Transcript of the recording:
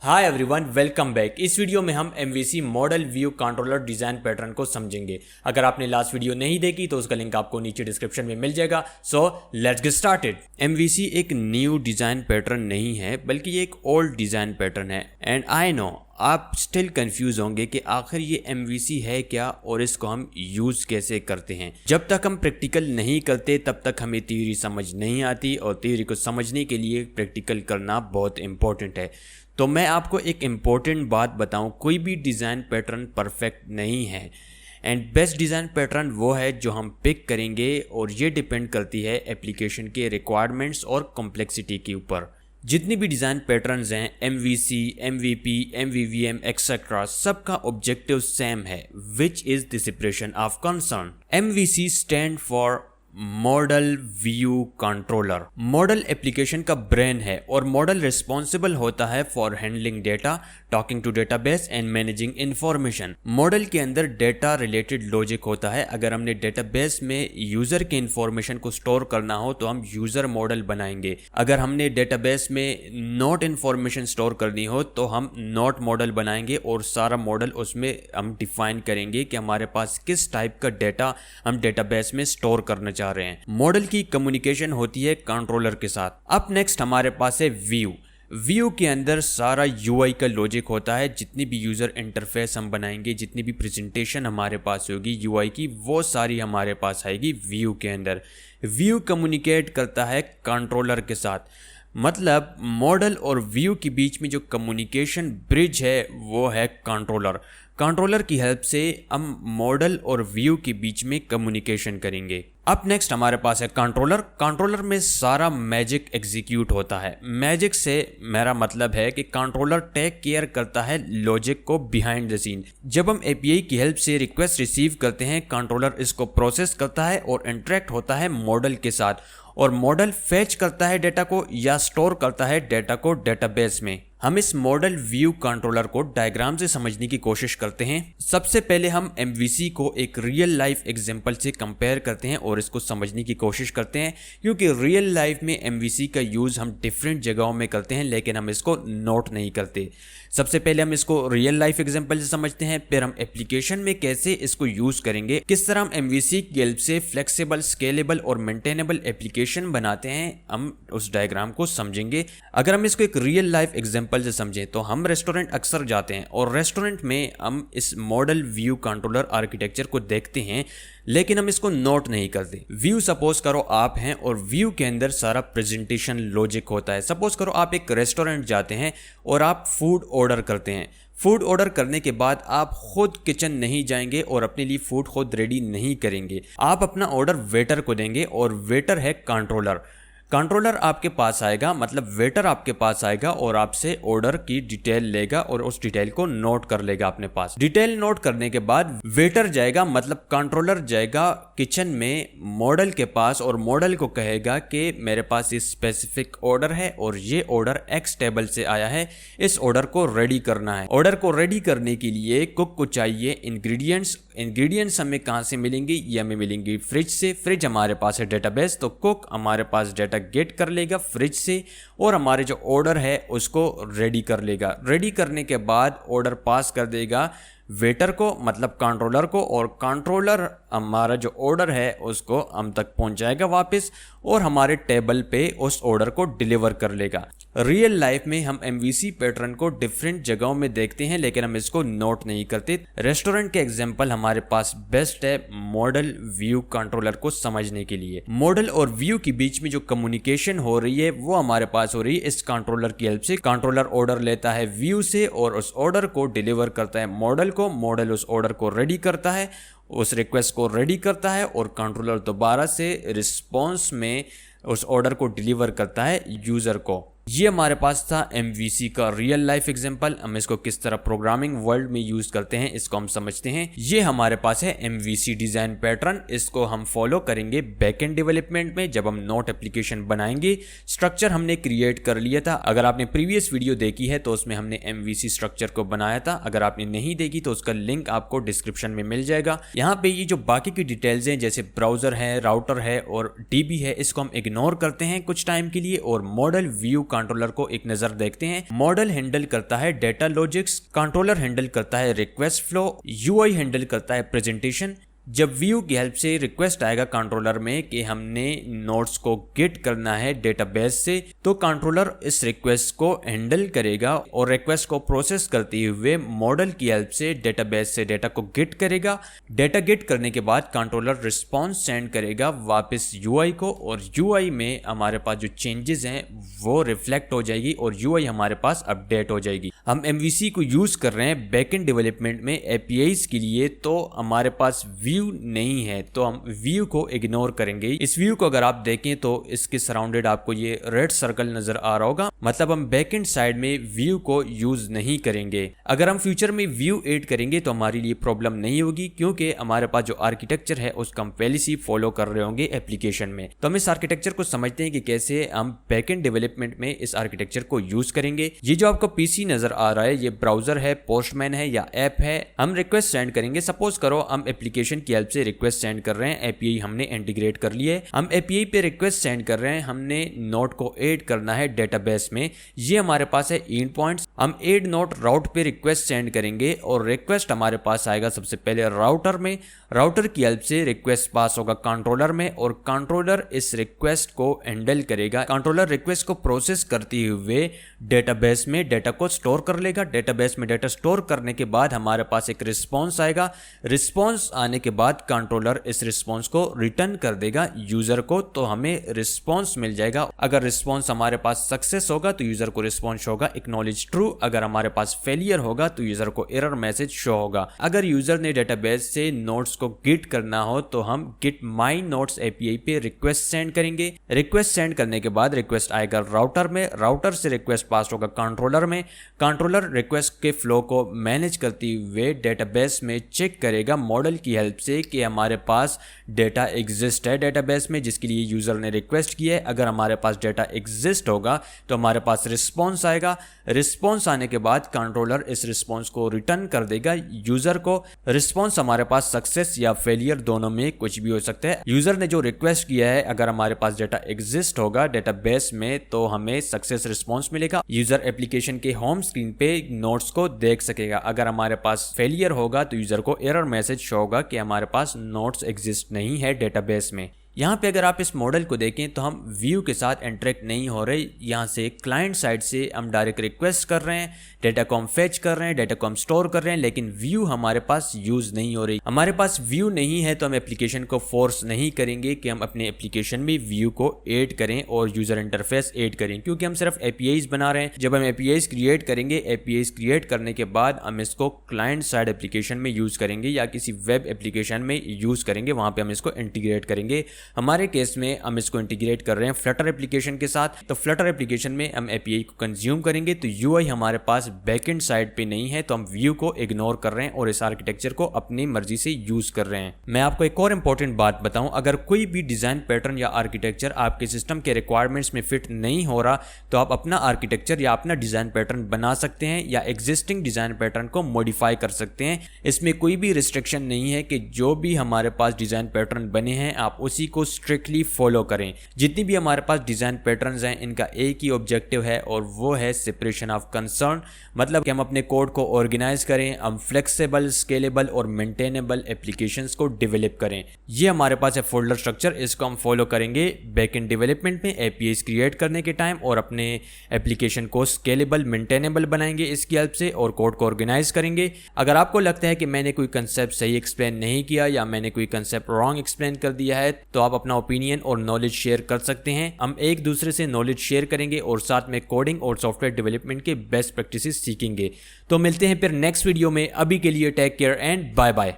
Hi everyone, welcome back. इस video में हम MVC model view controller design pattern को समझेंगे। अगर आपने लास्ट वीडियो नहीं देखी तो उसका लिंक आपको नीचे डिस्क्रिप्शन में मिल जाएगा। So let's get started. MVC एक न्यू डिज़ाइन पैटर्न नहीं है, बल्कि ये एक ओल्ड डिज़ाइन पैटर्न है। एंड आई नो आप स्टिल कंफ्यूज होंगे कि आखिर ये MVC है क्या और इसको हम यूज़ कैसे करते हैं। जब तक हम प्रैक्टिकल नहीं करते तब तक हमें थ्योरी समझ नहीं आती, और थ्योरी को समझने के लिए प्रैक्टिकल करना बहुत इंपॉर्टेंट है। तो मैं आपको एक इम्पॉर्टेंट बात बताऊं, कोई भी डिज़ाइन पैटर्न परफेक्ट नहीं है। एंड बेस्ट डिज़ाइन पैटर्न वो है जो हम पिक करेंगे, और ये डिपेंड करती है एप्लीकेशन के रिक्वायरमेंट्स और कॉम्प्लेक्सिटी के ऊपर। जितनी भी डिज़ाइन पैटर्न्स हैं, MVC, MVP, MVVM एक्सेट्रा, सबका ऑब्जेक्टिव सेम है, which is the separation of concern. MVC stand for model view controller. Model application का ब्रेन है, और मॉडल रिस्पॉन्सिबल होता है for handling data, talking to database and managing information. Model के अंदर data related logic होता है। अगर हमने डेटाबेस में यूज़र के इंफॉर्मेशन को स्टोर करना हो तो हम यूज़र मॉडल बनाएंगे। अगर हमने डेटाबेस में नोट इंफॉर्मेशन स्टोर करनी हो तो हम नोट मॉडल बनाएंगे, और सारा मॉडल उसमें हम डिफाइन करेंगे कि हमारे पास किस टाइप का डेटा हम डेटाबेस में स्टोर करना चाहते हैं। मॉडल की कम्युनिकेशन होती है कंट्रोलर के साथ। अब नेक्स्ट हमारे पास है व्यू। व्यू के अंदर सारा UI का लॉजिक होता है। जितनी भी यूज़र इंटरफेस हम बनाएंगे, जितनी भी प्रेजेंटेशन हमारे पास होगी UI की, वो सारी हमारे पास आएगी व्यू के अंदर। व्यू कम्युनिकेट करता है कंट्रोलर के साथ। मतलब मॉडल और व्यू के बीच में जो कम्युनिकेशन ब्रिज है वो है कंट्रोलर। कंट्रोलर की हेल्प से हम मॉडल और व्यू के बीच में कम्युनिकेशन करेंगे। अब नेक्स्ट हमारे पास है कंट्रोलर। कंट्रोलर में सारा मैजिक एग्जीक्यूट होता है। मैजिक से मेरा मतलब है कि कंट्रोलर टेक केयर करता है लॉजिक को बिहाइंड द सीन। जब हम API की हेल्प से रिक्वेस्ट रिसीव करते हैं, कंट्रोलर इसको प्रोसेस करता है और इंटरेक्ट होता है मॉडल के साथ, और मॉडल फेच करता है डेटा को या स्टोर करता है डेटा को डेटाबेस में। हम इस मॉडल व्यू कंट्रोलर को डायग्राम से समझने की कोशिश करते हैं। सबसे पहले हम MVC को एक रियल लाइफ एग्जांपल से कंपेयर करते हैं और इसको समझने की कोशिश करते हैं, क्योंकि रियल लाइफ में MVC का यूज़ हम डिफरेंट जगहों में करते हैं, लेकिन हम इसको नोट नहीं करते। सबसे पहले हम इसको रियल लाइफ एग्जांपल से समझते हैं, फिर हम एप्लीकेशन में कैसे इसको यूज़ करेंगे, किस तरह हम MVC की हेल्प से फ्लेक्सिबल, स्केलेबल और मेंटेनेबल एप्लीकेशन बनाते हैं, हम उस डायग्राम को समझेंगे। अगर हम इसको एक रियल लाइफ एग्जांपल से समझें तो हम रेस्टोरेंट अक्सर जाते हैं, और रेस्टोरेंट में हम इस मॉडल व्यू कंट्रोलर आर्किटेक्चर को देखते हैं, लेकिन हम इसको नोट नहीं करते। व्यू सपोज करो आप हैं, और व्यू के अंदर सारा प्रेजेंटेशन लॉजिक होता है। सपोज करो आप एक रेस्टोरेंट जाते हैं और आप फूड ऑर्डर करते हैं। फूड ऑर्डर करने के बाद आप खुद किचन नहीं जाएंगे और अपने लिए फूड खुद रेडी नहीं करेंगे। आप अपना ऑर्डर वेटर को देंगे, और वेटर है कंट्रोलर। कंट्रोलर आपके पास आएगा, मतलब वेटर आपके पास आएगा और आपसे ऑर्डर की डिटेल लेगा और उस डिटेल को नोट कर लेगा अपने पास। डिटेल नोट करने के बाद वेटर जाएगा, मतलब कंट्रोलर जाएगा किचन में मॉडल के पास, और मॉडल को कहेगा कि मेरे पास ये स्पेसिफिक ऑर्डर है और ये ऑर्डर X टेबल से आया है, इस ऑर्डर को रेडी करना है। ऑर्डर को रेडी करने के लिए कुक को चाहिए इंग्रेडिएंट्स हमें कहाँ से मिलेंगे? ये हमें मिलेंगे फ्रिज से। फ्रिज हमारे पास है डेटाबेस, तो कुक हमारे पास डेटा गेट कर लेगा फ्रिज से, और हमारे जो ऑर्डर है उसको रेडी कर लेगा। रेडी करने के बाद ऑर्डर पास कर देगा वेटर को, मतलब कंट्रोलर को, और कंट्रोलर हमारा जो ऑर्डर है उसको हम तक पहुंचाएगा वापस, और हमारे टेबल पे उस ऑर्डर को डिलीवर कर लेगा। रियल लाइफ में हम MVC पैटर्न को डिफरेंट जगहों में देखते हैं, लेकिन हम इसको नोट नहीं करते। रेस्टोरेंट के एग्जांपल हमारे पास बेस्ट है मॉडल व्यू कंट्रोलर को समझने के लिए। मॉडल और व्यू के बीच में जो कम्युनिकेशन हो रही है वो हमारे पास हो रही है इस कंट्रोलर की हेल्प से। कंट्रोलर ऑर्डर लेता है व्यू से और उस ऑर्डर को डिलीवर करता है मॉडल को। मॉडल उस ऑर्डर को रेडी करता है, उस रिक्वेस्ट को रेडी करता है, और कंट्रोलर दोबारा से रिस्पॉन्स में उस ऑर्डर को डिलीवर करता है यूज़र को। ये हमारे पास था MVC का रियल लाइफ एग्जांपल। हम इसको किस तरह प्रोग्रामिंग वर्ल्ड में यूज करते हैं इसको हम समझते हैं। ये हमारे पास है MVC डिजाइन पैटर्न। इसको हम फॉलो करेंगे बैकएंड डेवलपमेंट में जब हम नोट एप्लीकेशन बनाएंगे। स्ट्रक्चर हमने क्रिएट कर लिया था। अगर आपने प्रीवियस वीडियो देखी है तो उसमें हमने MVC स्ट्रक्चर को बनाया था। अगर आपने नहीं देखी तो उसका लिंक आपको डिस्क्रिप्शन में मिल जाएगा। यहाँ पे ये जो बाकी की डिटेल्स हैं जैसे ब्राउजर है, राउटर है और DB है, इसको हम इग्नोर करते हैं कुछ टाइम के लिए और मॉडल व्यू कंट्रोलर को एक नजर देखते हैं। मॉडल हैंडल करता है डेटा लॉजिक्स, कंट्रोलर हैंडल करता है रिक्वेस्ट फ्लो, यूआई हैंडल करता है प्रेजेंटेशन। जब व्यू की हेल्प से रिक्वेस्ट आएगा कंट्रोलर में कि हमने नोट्स को गेट करना है डेटाबेस से, तो कंट्रोलर इस रिक्वेस्ट को हैंडल करेगा और रिक्वेस्ट को प्रोसेस करते हुए मॉडल की हेल्प से डेटाबेस से डेटा को गेट करेगा। डेटा गेट करने के बाद कंट्रोलर रिस्पॉन्स सेंड करेगा वापस यूआई को, और यूआई में हमारे पास जो चेंजेस हैं वो रिफ्लेक्ट हो जाएगी और यूआई हमारे पास अपडेट हो जाएगी। हम MVC को यूज कर रहे हैं बैकएंड डेवलपमेंट में APIs के लिए, तो हमारे पास व्यू नहीं है तो हम व्यू को इग्नोर करेंगे। इस व्यू को अगर आप देखें तो इसके सराउंडेड आपको ये रेड सर्कल नजर आ रहा होगा, मतलब हम बैकएंड साइड में व्यू को यूज नहीं करेंगे। अगर हम फ्यूचर में व्यू ऐड करेंगे तो हमारे लिए प्रॉब्लम नहीं होगी, क्योंकि हमारे पास जो आर्किटेक्चर है उसका हम पहले से फॉलो कर रहे होंगे एप्लीकेशन में। तो हम इस आर्किटेक्चर को समझते हैं कि कैसे हम बैकएंड डेवलपमेंट में इस आर्किटेक्चर को यूज करेंगे। ये जो आपको पीसी नजर आ रहा है ये ब्राउजर है, पोस्टमैन है या ऐप है। हम रिक्वेस्ट सेंड करेंगे। सपोज करो हम एप्लीकेशन की हेल्प से रिक्वेस्ट सेंड कर रहे हैं, एपीआई हमने इंटीग्रेट कर लिए, हम एपीआई पे रिक्वेस्ट सेंड कर रहे हैं, हमने नोट को ऐड करना है डेटाबेस में। ये हमारे पास है एंड पॉइंट्स। हम ऐड नोट राउट पे रिक्वेस्ट सेंड करेंगे और रिक्वेस्ट हमारे पास आएगा सबसे पहले राउटर में। राउटर की हेल्प से रिक्वेस्ट पास होगा कंट्रोलर में और कंट्रोलर इस रिक्वेस्ट को हैंडल करेगा। कंट्रोलर रिक्वेस्ट को प्रोसेस करते हुए डेटाबेस में डेटा को स्टोर कर लेगा। डेटाबेस में डेटा स्टोर करने के बाद हमारे पास एक रिस्पॉन्स आएगा। रिस्पॉन्स आने के बाद कंट्रोलर इस रिस्पॉन्स को रिटर्न कर देगा यूजर को, तो हमें रिस्पॉन्स मिल जाएगा। अगर रिस्पॉन्स हमारे पास सक्सेस होगा तो यूजर को रिस्पॉन्स होगा एक्नॉलेज ट्रू। अगर हमारे पास फेलियर होगा तो यूजर को एरर मैसेज शो होगा। अगर यूजर ने डेटाबेस से नोट्स को गेट करना हो तो हम गेट माई नोट्स एपीआई पे रिक्वेस्ट सेंड करेंगे। रिक्वेस्ट सेंड करने के बाद रिक्वेस्ट आएगा राउटर में, राउटर से रिक्वेस्ट पास होगा कंट्रोलर में। कंट्रोलर रिक्वेस्ट के फ्लो को मैनेज करते हुए डेटाबेस में चेक करेगा मॉडल की हेल्प से कि हमारे पास डेटा एग्जिस्ट है डेटाबेस में जिसके लिए यूजर ने रिक्वेस्ट की है। अगर हमारे पास डेटा एग्जिस्ट होगा तो हमारे पास रिस्पॉन्स आएगा। रिस्पॉन्स आने के बाद कंट्रोलर इस रिस्पॉन्स को रिटर्न कर देगा यूजर को। रिस्पॉन्स हमारे पास सक्सेस या फेलियर दोनों में कुछ भी हो सकता है। यूजर ने जो रिक्वेस्ट किया है, अगर हमारे पास डेटा एग्जिस्ट होगा डेटाबेस में तो हमें सक्सेस रिस्पॉन्स मिलेगा। यूजर एप्लीकेशन के होम स्क्रीन पे नोट्स को देख सकेगा। अगर हमारे पास फेलियर होगा तो यूजर को एरर मैसेज शो होगा कि हमारे पास नोट्स एग्जिस्ट नहीं है डेटाबेस में। यहाँ पे अगर आप इस मॉडल को देखें तो हम व्यू के साथ इंटरेक्ट नहीं हो रहे। यहाँ से क्लाइंट साइड से हम डायरेक्ट रिक्वेस्ट कर रहे हैं, डेटा को हम फेच कर रहे हैं, डेटा को हम स्टोर कर रहे हैं, लेकिन व्यू हमारे पास यूज नहीं हो रही। हमारे पास व्यू नहीं है तो हम एप्लीकेशन को फोर्स नहीं करेंगे कि हम अपने एप्लीकेशन में व्यू को ऐड करें और यूजर इंटरफेस ऐड करें, क्योंकि हम सिर्फ एपीआईज बना रहे हैं। जब हम एपीआईज क्रिएट करेंगे, एपीआईज क्रिएट करने के बाद हम इसको क्लाइंट साइड एप्लीकेशन में यूज करेंगे या किसी वेब एप्लीकेशन में यूज करेंगे, वहां पे हम इसको इंटीग्रेट करेंगे। हमारे केस में हम इसको इंटीग्रेट कर रहे हैं फ्लटर एप्लीकेशन के साथ, तो फ्लटर एप्लीकेशन में हम एपीआई को कंज्यूम करेंगे। तो यूआई हमारे पास बैकएंड साइड पे नहीं है तो हम व्यू को इग्नोर कर रहे हैं और इस आर्किटेक्चर को अपनी मर्जी से यूज कर रहे हैं। मैं आपको एक और इंपॉर्टेंट बात बताऊं, अगर कोई भी डिजाइन पैटर्न या आर्किटेक्चर आपके सिस्टम के रिक्वायरमेंट्स में फिट नहीं हो रहा तो आप अपना आर्किटेक्चर या अपना डिजाइन पैटर्न बना सकते हैं या एग्जिस्टिंग डिजाइन पैटर्न को मॉडिफाई कर सकते हैं। इसमें कोई भी रिस्ट्रिक्शन नहीं है कि जो भी हमारे पास डिजाइन पैटर्न बने हैं आप उसी को स्ट्रिक्टली फॉलो करें। जितनी भी हमारे पास डिजाइन पैटर्न्स हैं इनका एक ही ऑब्जेक्टिव है और वो है सेपरेशन ऑफ कंसर्न, मतलब कि हम अपने कोड को ऑर्गेनाइज करें, हम फ्लेक्सिबल, स्केलेबल और मेंटेनेबल एप्लीकेशंस को डेवलप करें। ये हमारे पास है फोल्डर स्ट्रक्चर, इसको हम फॉलो करेंगे बैकएंड डेवलपमेंट में एपीआईज क्रिएट करने के टाइम और अपने एप्लीकेशन को स्केलेबल, मेंटेनेबल बनाएंगे इसकी हेल्प से और कोड को ऑर्गेनाइज करेंगे। अगर आपको लगता है कि मैंने कोई कंसेप्ट सही एक्सप्लेन नहीं किया या मैंने कोई कंसेप्ट रॉन्ग एक्सप्लेन कर दिया है तो आप अपना ओपिनियन और नॉलेज शेयर कर सकते हैं। हम एक दूसरे से नॉलेज शेयर करेंगे और साथ में कोडिंग और सॉफ्टवेयर डेवलपमेंट के बेस्ट प्रैक्टिसेस सीखेंगे। तो मिलते हैं फिर नेक्स्ट वीडियो में। अभी के लिए take care and bye bye.